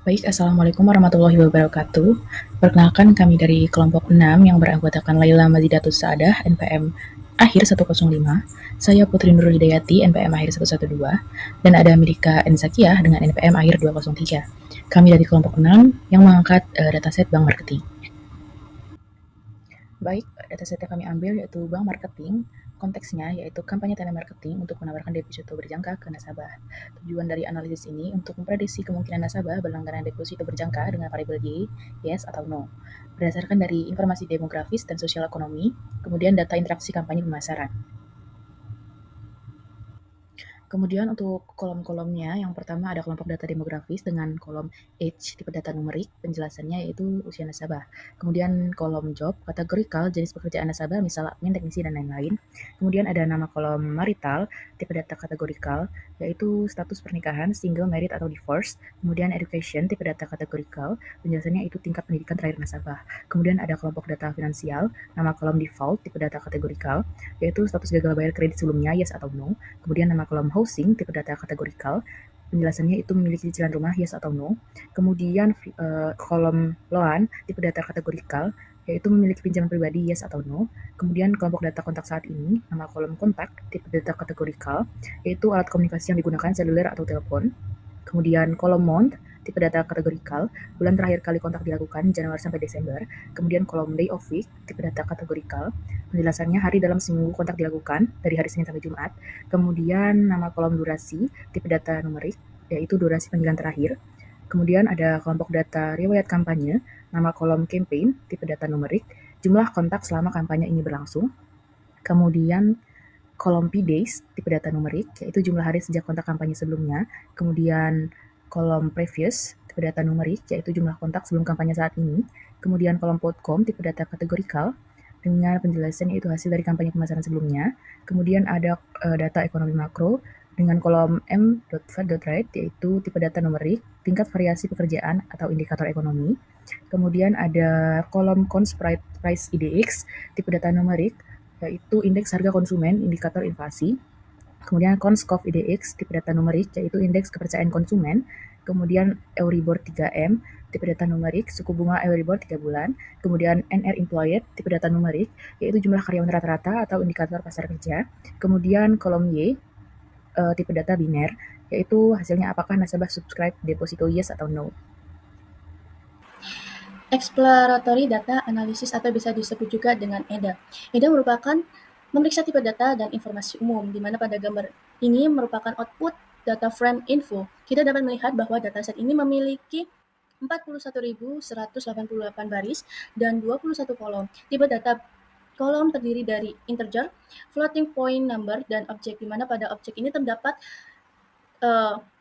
Baik, Assalamualaikum warahmatullahi wabarakatuh. Perkenalkan kami dari kelompok 6 yang beranggotakan Laila Mazidatus Saadah, NPM akhir 105, saya Putri Nurul Hidayati, NPM akhir 112, dan ada Amerika Enzakiyah dengan NPM akhir 203. Kami dari kelompok 6 yang mengangkat dataset bank marketing. Baik, dataset yang kami ambil yaitu bank marketing. Konteksnya yaitu kampanye telemarketing untuk menawarkan deposito berjangka ke nasabah. Tujuan dari analisis ini untuk memprediksi kemungkinan nasabah berlangganan deposito berjangka dengan variabel Y, yes atau no. Berdasarkan dari informasi demografis dan sosial ekonomi, kemudian data interaksi kampanye pemasaran. Kemudian untuk kolom-kolomnya, yang pertama ada kelompok data demografis dengan kolom age, tipe data numerik, penjelasannya yaitu usia nasabah. Kemudian kolom job, kategorikal, jenis pekerjaan nasabah, misal admin, teknisi, dan lain-lain. Kemudian ada nama kolom marital, tipe data kategorikal, yaitu status pernikahan, single, married, atau divorce. Kemudian education, tipe data kategorikal, penjelasannya itu tingkat pendidikan terakhir nasabah. Kemudian ada kelompok data finansial, nama kolom default, tipe data kategorikal, yaitu status gagal bayar kredit sebelumnya, yes atau no. Kemudian nama kolom housing, tipe data kategorikal, penjelasannya itu memiliki cicilan rumah, yes atau no. Kemudian kolom loan, tipe data kategorikal, yaitu memiliki pinjaman pribadi, yes atau no. Kemudian kelompok data kontak saat ini, nama kolom kontak, tipe data kategorikal, yaitu alat komunikasi yang digunakan seluler atau telepon. Kemudian kolom month, tipe data kategorikal, bulan terakhir kali kontak dilakukan Januari sampai Desember. Kemudian kolom day of week, tipe data kategorikal, penjelasannya hari dalam seminggu kontak dilakukan dari hari Senin sampai Jumat. Kemudian nama kolom durasi, tipe data numerik, yaitu durasi panggilan terakhir. Kemudian ada kelompok data riwayat kampanye, nama kolom campaign, tipe data numerik, jumlah kontak selama kampanye ini berlangsung. Kemudian kolom P-Days, tipe data numerik, yaitu jumlah hari sejak kontak kampanye sebelumnya. Kemudian kolom Previous, tipe data numerik, yaitu jumlah kontak sebelum kampanye saat ini. Kemudian kolom Podcom, tipe data kategorikal, dengan penjelasan yaitu hasil dari kampanye pemasaran sebelumnya. Kemudian ada data ekonomi makro, dengan kolom M.Fed.Rate, yaitu tipe data numerik, tingkat variasi pekerjaan atau indikator ekonomi. Kemudian ada kolom Cons Price IDX, tipe data numerik, yaitu indeks harga konsumen, indikator inflasi. Kemudian Conscov IDX, tipe data numerik, yaitu indeks kepercayaan konsumen. Kemudian Euribor 3M, tipe data numerik, suku bunga Euribor 3 bulan. Kemudian NR Employed, tipe data numerik, yaitu jumlah karyawan rata-rata atau indikator pasar kerja. Kemudian kolom Y, tipe data biner, yaitu hasilnya apakah nasabah subscribe deposito yes atau no. Exploratory Data Analysis atau bisa disebut juga dengan EDA. EDA merupakan memeriksa tipe data dan informasi umum, di mana pada gambar ini merupakan output data frame info. Kita dapat melihat bahwa dataset ini memiliki 41.188 baris dan 21 kolom. Tipe data kolom terdiri dari integer, floating point number, dan objek, di mana pada objek ini terdapat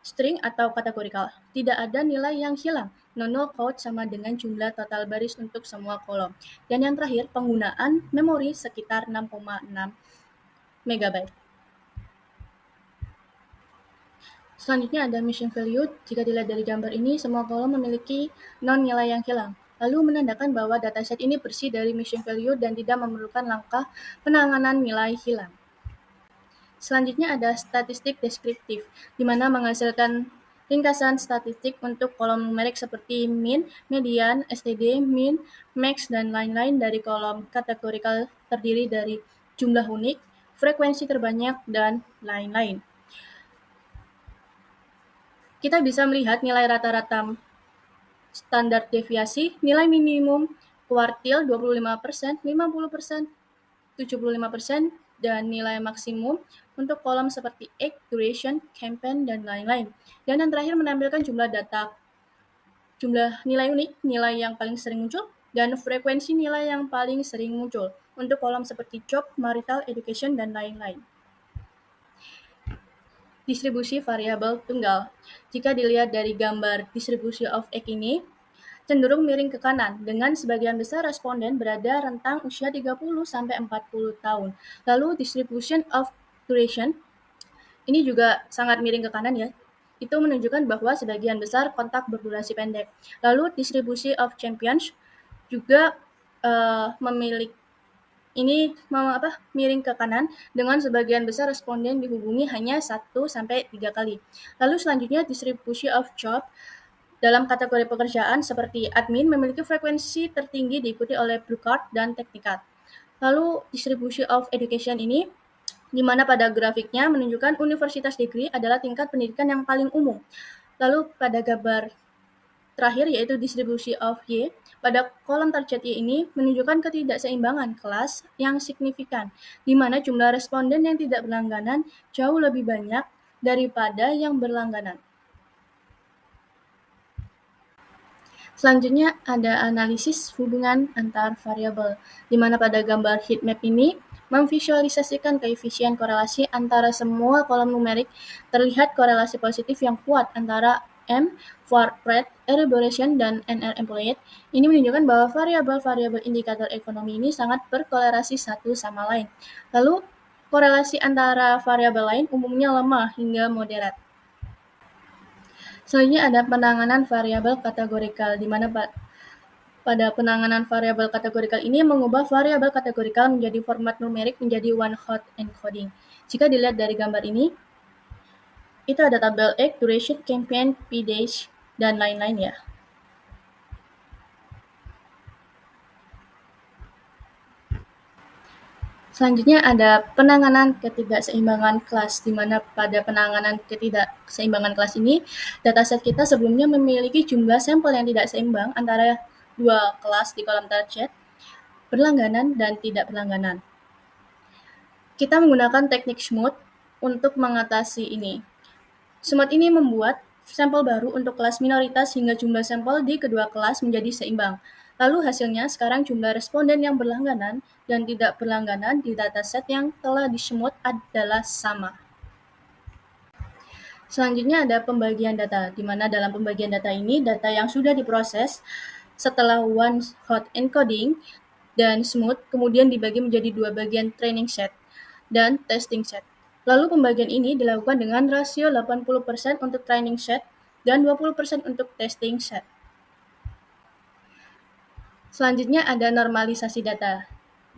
string atau kategorikal. Tidak ada nilai yang hilang. No count sama dengan jumlah total baris untuk semua kolom. Dan yang terakhir, penggunaan memori sekitar 6,6 MB. Selanjutnya ada mission value. Jika dilihat dari gambar ini, semua kolom memiliki non nilai yang hilang. Lalu menandakan bahwa dataset ini bersih dari mission value dan tidak memerlukan langkah penanganan nilai hilang. Selanjutnya ada statistik deskriptif, di mana menghasilkan ringkasan statistik untuk kolom numerik seperti min, median, STD, min, max, dan lain-lain dari kolom kategorikal terdiri dari jumlah unik, frekuensi terbanyak, dan lain-lain. Kita bisa melihat nilai rata-rata standar deviasi, nilai minimum kuartil 25%, 50%, 75%, dan nilai maksimum untuk kolom seperti age, duration, campaign, dan lain-lain. Dan yang terakhir menampilkan jumlah nilai unik, nilai yang paling sering muncul, dan frekuensi nilai yang paling sering muncul untuk kolom seperti job, marital, education, dan lain-lain. Distribusi variabel tunggal. Jika dilihat dari gambar distribusi of age ini, cenderung miring ke kanan, dengan sebagian besar responden berada rentang usia 30-40 tahun. Lalu distribution of duration, ini juga sangat miring ke kanan ya. Itu menunjukkan bahwa sebagian besar kontak berdurasi pendek. Lalu distribusi of champions juga memiliki ini miring ke kanan dengan sebagian besar responden dihubungi hanya 1-3 kali. Lalu selanjutnya distribusi of job Dalam kategori pekerjaan seperti admin memiliki frekuensi tertinggi diikuti oleh blue card dan technical. Lalu distribution of education ini di mana pada grafiknya menunjukkan universitas degree adalah tingkat pendidikan yang paling umum. Lalu pada gambar terakhir yaitu distribusi of Y, pada kolom target Y ini menunjukkan ketidakseimbangan kelas yang signifikan, di mana jumlah responden yang tidak berlangganan jauh lebih banyak daripada yang berlangganan. Selanjutnya ada analisis hubungan antar variabel, di mana pada gambar heat map ini memvisualisasikan koefisien korelasi antara semua kolom numerik. Terlihat korelasi positif yang kuat antara M, rate, elaboration, dan NR employed. Ini menunjukkan bahwa variabel-variabel indikator ekonomi ini sangat berkorelasi satu sama lain. Lalu, korelasi antara variabel lain umumnya lemah hingga moderat. Selanjutnya ada penanganan variabel kategorikal, di mana pada penanganan variabel kategorikal ini mengubah variabel kategorikal menjadi format numerik menjadi one-hot encoding. Jika dilihat dari gambar ini, itu ada tabel X, duration, campaign, p-dash, dan lain-lain ya. Selanjutnya ada penanganan ketidakseimbangan kelas, di mana pada penanganan ketidakseimbangan kelas ini, dataset kita sebelumnya memiliki jumlah sampel yang tidak seimbang antara dua kelas di kolom target, berlangganan dan tidak berlangganan. Kita menggunakan teknik smooth untuk mengatasi ini. Smooth ini membuat sampel baru untuk kelas minoritas hingga jumlah sampel di kedua kelas menjadi seimbang. Lalu hasilnya sekarang jumlah responden yang berlangganan dan tidak berlangganan di dataset yang telah di-smooth adalah sama. Selanjutnya ada pembagian data, di mana dalam pembagian data ini, data yang sudah diproses setelah one hot encoding dan smooth kemudian dibagi menjadi dua bagian training set dan testing set. Lalu pembagian ini dilakukan dengan rasio 80% untuk training set dan 20% untuk testing set. Selanjutnya ada normalisasi data,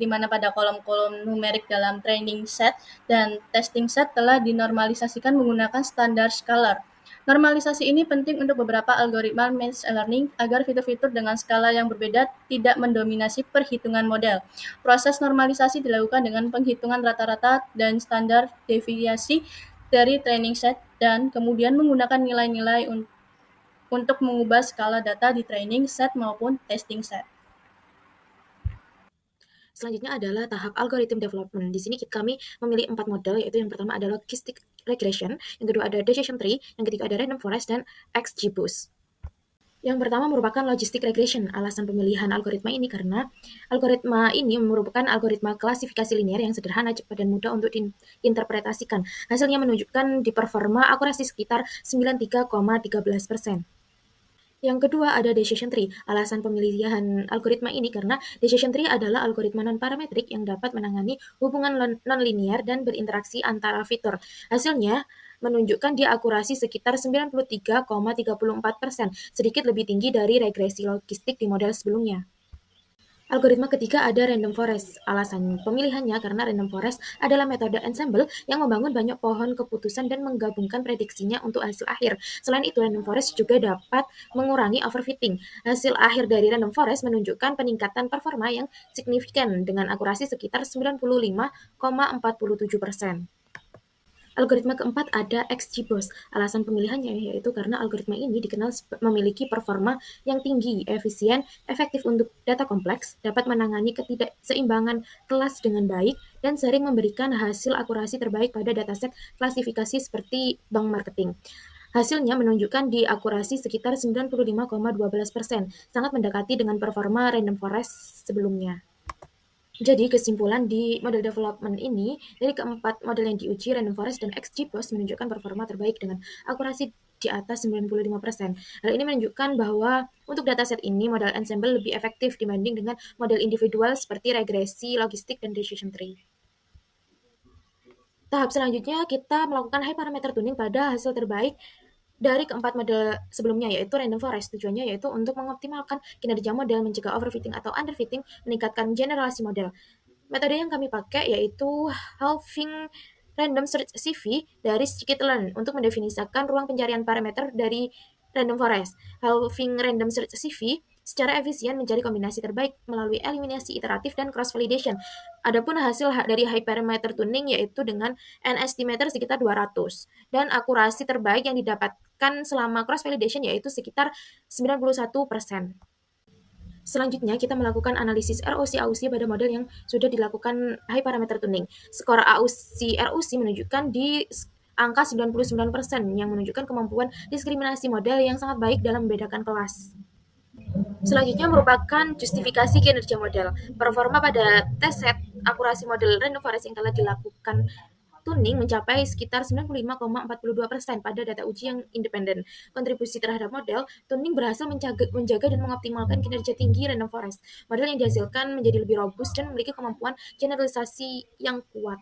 di mana pada kolom-kolom numerik dalam training set dan testing set telah dinormalisasikan menggunakan standar scalar. Normalisasi ini penting untuk beberapa algoritma machine learning agar fitur-fitur dengan skala yang berbeda tidak mendominasi perhitungan model. Proses normalisasi dilakukan dengan penghitungan rata-rata dan standar deviasi dari training set dan kemudian menggunakan nilai-nilai untuk mengubah skala data di training set maupun testing set. Selanjutnya adalah tahap algorithm development. Di sini kami memilih 4 model, yaitu yang pertama adalah logistic regression, yang kedua ada decision tree, yang ketiga ada random forest, dan XGBoost. Yang pertama merupakan logistic regression. Alasan pemilihan algoritma ini karena algoritma ini merupakan algoritma klasifikasi linear yang sederhana, cepat, dan mudah untuk diinterpretasikan. Hasilnya menunjukkan di performa akurasi sekitar 93,13%. Yang kedua ada decision tree. Alasan pemilihan algoritma ini karena decision tree adalah algoritma non-parametrik yang dapat menangani hubungan non-linear dan berinteraksi antara fitur. Hasilnya menunjukkan di akurasi sekitar 93,34%, sedikit lebih tinggi dari regresi logistik di model sebelumnya. Algoritma ketiga ada random forest. Alasan pemilihannya karena random forest adalah metode ensemble yang membangun banyak pohon keputusan dan menggabungkan prediksinya untuk hasil akhir. Selain itu, random forest juga dapat mengurangi overfitting. Hasil akhir dari random forest menunjukkan peningkatan performa yang signifikan dengan akurasi sekitar 95,47%. Algoritma keempat ada XGBoost. Alasan pemilihannya yaitu karena algoritma ini dikenal memiliki performa yang tinggi, efisien, efektif untuk data kompleks, dapat menangani ketidakseimbangan kelas dengan baik, dan sering memberikan hasil akurasi terbaik pada dataset klasifikasi seperti bank marketing. Hasilnya menunjukkan di akurasi sekitar 95,12%, sangat mendekati dengan performa random forest sebelumnya. Jadi kesimpulan di model development ini, dari keempat model yang diuji, random forest dan XGBoost menunjukkan performa terbaik dengan akurasi di atas 95%. Hal ini menunjukkan bahwa untuk dataset ini, model ensemble lebih efektif dibanding dengan model individual seperti regresi, logistik, dan decision tree. Tahap selanjutnya, kita melakukan high parameter tuning pada hasil terbaik dari keempat model sebelumnya, yaitu random forest. Tujuannya yaitu untuk mengoptimalkan kinerja model, mencegah overfitting atau underfitting, meningkatkan generasi model. Metode yang kami pakai yaitu halving random search CV dari scikit-learn untuk mendefinisikan ruang pencarian parameter dari random forest. Halving random search CV secara efisien menjadi kombinasi terbaik melalui eliminasi iteratif dan cross validation. Adapun hasil dari hyperparameter tuning yaitu dengan n estimator sekitar 200 dan akurasi terbaik yang didapatkan selama cross validation yaitu sekitar 91%. Selanjutnya, kita melakukan analisis ROC-AUC pada model yang sudah dilakukan high parameter tuning. Skor AUC-ROC menunjukkan di angka 99% yang menunjukkan kemampuan diskriminasi model yang sangat baik dalam membedakan kelas. Selanjutnya merupakan justifikasi kinerja model. Performa pada tes set akurasi model random forest yang telah dilakukan tuning mencapai sekitar 95,42% pada data uji yang independen. Kontribusi terhadap model, tuning berhasil menjaga dan mengoptimalkan kinerja tinggi random forest. Model yang dihasilkan menjadi lebih robust dan memiliki kemampuan generalisasi yang kuat.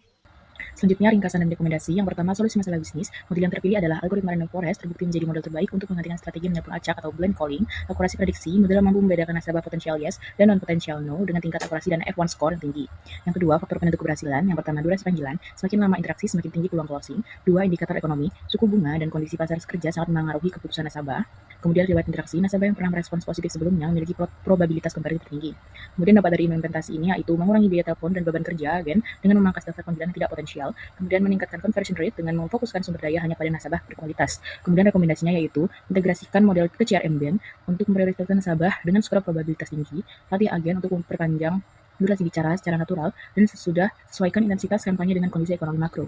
Selanjutnya, ringkasan dan rekomendasi. Yang pertama, solusi masalah bisnis. Model yang terpilih adalah algoritma random forest, terbukti menjadi model terbaik untuk menggantikan strategi menyalahkan acak atau blend calling. Akurasi prediksi, model mampu membedakan nasabah potensial yes dan non-potensial no dengan tingkat akurasi dan F1 score yang tinggi. Yang kedua, faktor penentu keberhasilan. Yang pertama, durasi panggilan. Semakin lama interaksi, semakin tinggi peluang closing. Dua, indikator ekonomi. Suku bunga dan kondisi pasar kerja sangat mengaruhi keputusan nasabah. Kemudian, riwayat interaksi. Nasabah yang pernah merespons positif sebelumnya memiliki probabilitas komparatif tertinggi. Kemudian, dapat dari implementasi ini yaitu mengurangi biaya telepon dan beban kerja agen dengan memangkas daftar panggilan yang tidak potensial. Kemudian meningkatkan conversion rate dengan memfokuskan sumber daya hanya pada nasabah berkualitas. Kemudian rekomendasinya yaitu integrasikan model ke CRM Band untuk memprioritaskan nasabah dengan skor probabilitas tinggi, latih agen untuk memperpanjang durasi bicara secara natural, dan sesudah sesuaikan intensitas kampanye dengan kondisi ekonomi makro.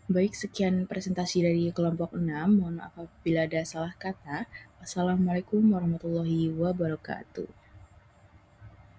Baik, sekian presentasi dari kelompok 6. Mohon maaf apabila ada salah kata. Wassalamualaikum warahmatullahi wabarakatuh.